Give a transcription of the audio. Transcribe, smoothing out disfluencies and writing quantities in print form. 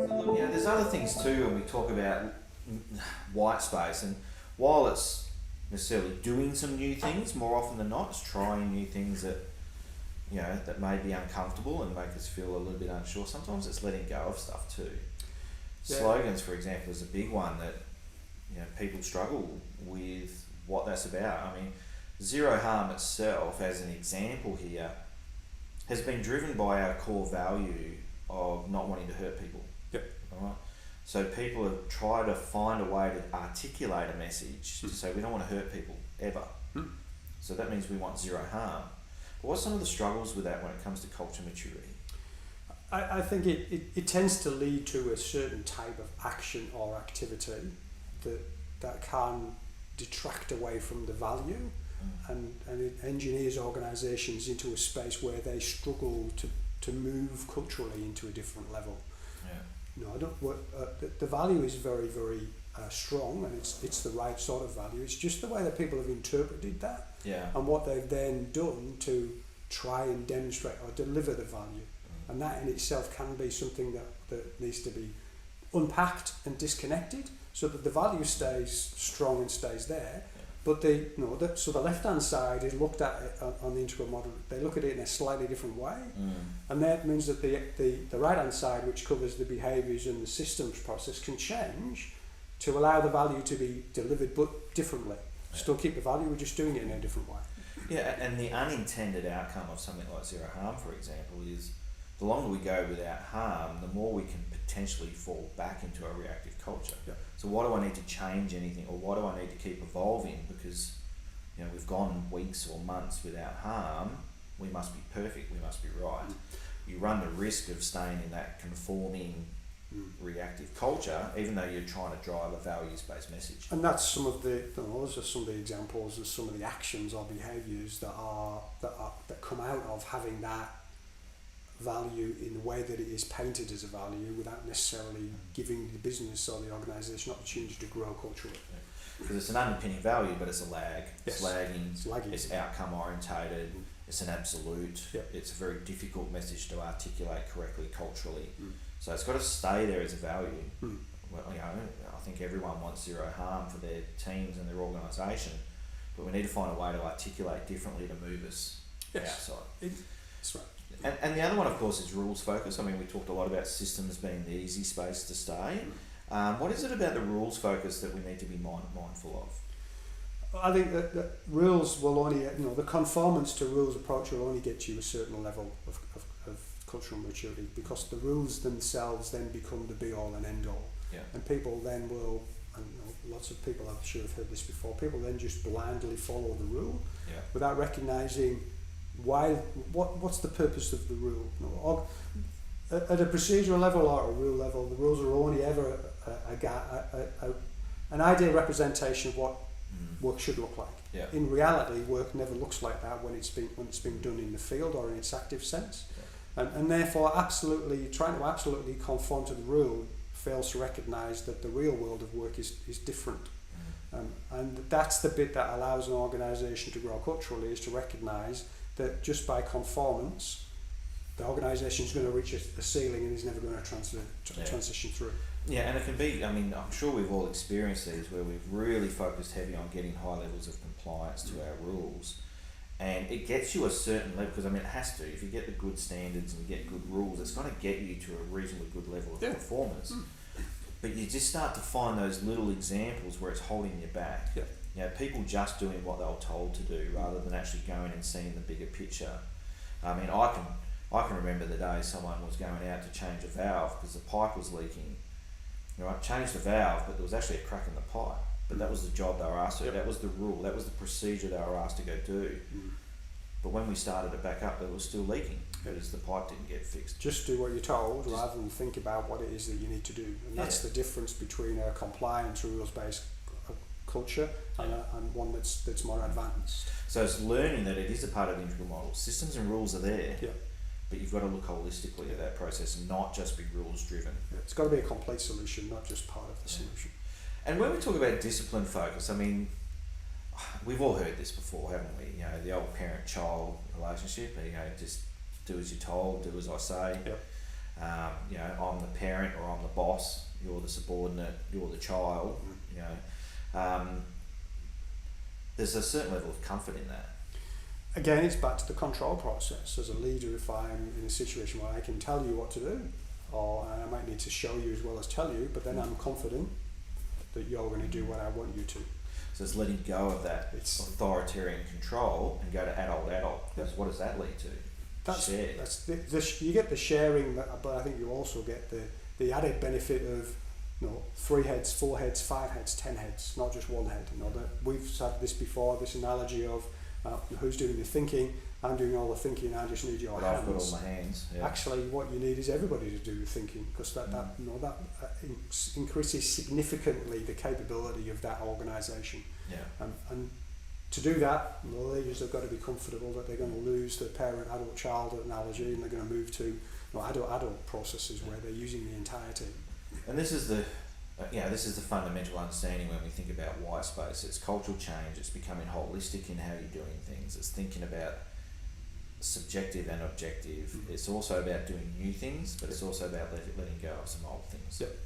Look, there's other things too when we talk about Whitespace, and while it's necessarily doing some new things, more often than not, it's trying new things that that may be uncomfortable and make us feel a little bit unsure. Sometimes it's letting go of stuff too. Yeah. Slogans, for example, is a big one that people struggle with what that's about. I mean, zero harm itself, as an example here, has been driven by our core value of not wanting to hurt people. Yep. All right. So people have tried to find a way to articulate a message to say we don't want to hurt people ever. So that means we want zero harm. But what's some of the struggles with that when it comes to culture maturity? I think it tends to lead to a certain type of action or activity that can detract away from the value, and it engineers organisations into a space where they struggle to move culturally into a different level. The value is very, very strong, and it's the right sort of value. It's just the way that people have interpreted that, and what they've then done to try and demonstrate or deliver the value. And that in itself can be something that needs to be unpacked and disconnected so that the value stays strong and stays there. But so the left-hand side is looked at on the integral model. They look at it in a slightly different way, and that means that the right-hand side, which covers the behaviours and the systems process, can change to allow the value to be delivered, but differently. Still keep the value, we're just doing it in a different way. Yeah, and the unintended outcome of something like zero harm, for example, is the longer we go without harm, the more we can potentially fall back into a reactive culture. Yeah. So why do I need to change anything, or why do I need to keep evolving? Because we've gone weeks or months without harm. We must be perfect. We must be right. You run the risk of staying in that conforming reactive culture, even though you're trying to drive a values-based message. And that's some of those are some of the examples of some of the actions or behaviours that come out of having that value in the way that it is painted as a value, without necessarily giving the business or the organisation opportunity to grow culturally. Because it's an underpinning value, but it's a lag. Yes. It's lagging. It's lagging. It's outcome orientated. It's an absolute. Yep. It's a very difficult message to articulate correctly culturally. So it's got to stay there as a value. Well, I think everyone wants zero harm for their teams and their organisation, but we need to find a way to articulate differently to move us outside. That's right. And the other one, of course, is rules focus. I mean, we talked a lot about systems being the easy space to stay. What is it about the rules focus that we need to be mindful of? I think that rules will only, the conformance to rules approach will only get you a certain level of cultural maturity, because the rules themselves then become the be all and end all. Yeah. And people then will, and lots of people I'm sure have heard this before, people then just blindly follow the rule without recognising what's the purpose of the rule. At a procedural level or a rule level, the rules are only ever an ideal representation of what work should look like. Yeah. In reality, work never looks like that when it's being done in the field or in its active sense. And therefore trying to absolutely conform to the rule fails to recognise that the real world of work is different. And that's the bit that allows an organisation to grow culturally, is to recognise that just by conformance, the organisation is going to reach a ceiling and is never going to transition through. Yeah, and it can be, I'm sure we've all experienced these where we've really focused heavy on getting high levels of compliance to our rules. And it gets you a certain level, because it has to. If you get the good standards and you get good rules, it's going to get you to a reasonably good level of performance. But you just start to find those little examples where it's holding you back. People just doing what they were told to do rather than actually going and seeing the bigger picture. I can remember the day someone was going out to change a valve because the pipe was leaking. Changed the valve, but there was actually a crack in the pipe. But that was the job they were asked to do. That was the rule. That was the procedure they were asked to go do. But when we started it back up, it was still leaking because the pipe didn't get fixed. Just do what you're told rather than think about what it is that you need to do. And that's the difference between a compliance, rules-based culture and one that's more advanced. So it's learning that it is a part of the integral model. Systems and rules are there, but you've got to look holistically at that process and not just be rules-driven. It's got to be a complete solution, not just part of the solution. And when we talk about discipline focus, we've all heard this before, haven't we? The old parent-child relationship, just do as you're told, do as I say. You know, I'm the parent or I'm the boss, you're the subordinate, you're the child, you know. There's a certain level of comfort in that. Again, it's back to the control process. As a leader, if I'm in a situation where I can tell you what to do, or I might need to show you as well as tell you, but then I'm confident that you're going to do what I want you to. So it's letting go of that authoritarian control and go to adult. Because what does that lead to? You get the sharing, but I think you also get the added benefit of 3 heads, 4 heads, 5 heads, 10 heads, not just one head. That we've said this before. This analogy of who's doing the thinking? I'm doing all the thinking. I just need your hands. I've got all my hands. Yeah. Actually, what you need is everybody to do the thinking, because that increases significantly the capability of that organisation. Yeah. And to do that, the leaders have got to be comfortable that they're going to lose the parent-adult-child analogy, and they're going to move to adult processes where they're using the entire team. And this is the fundamental understanding when we think about Whitespace. It's cultural change. It's becoming holistic in how you're doing things. It's thinking about subjective and objective. It's also about doing new things, but it's also about letting go of some old things. Yep.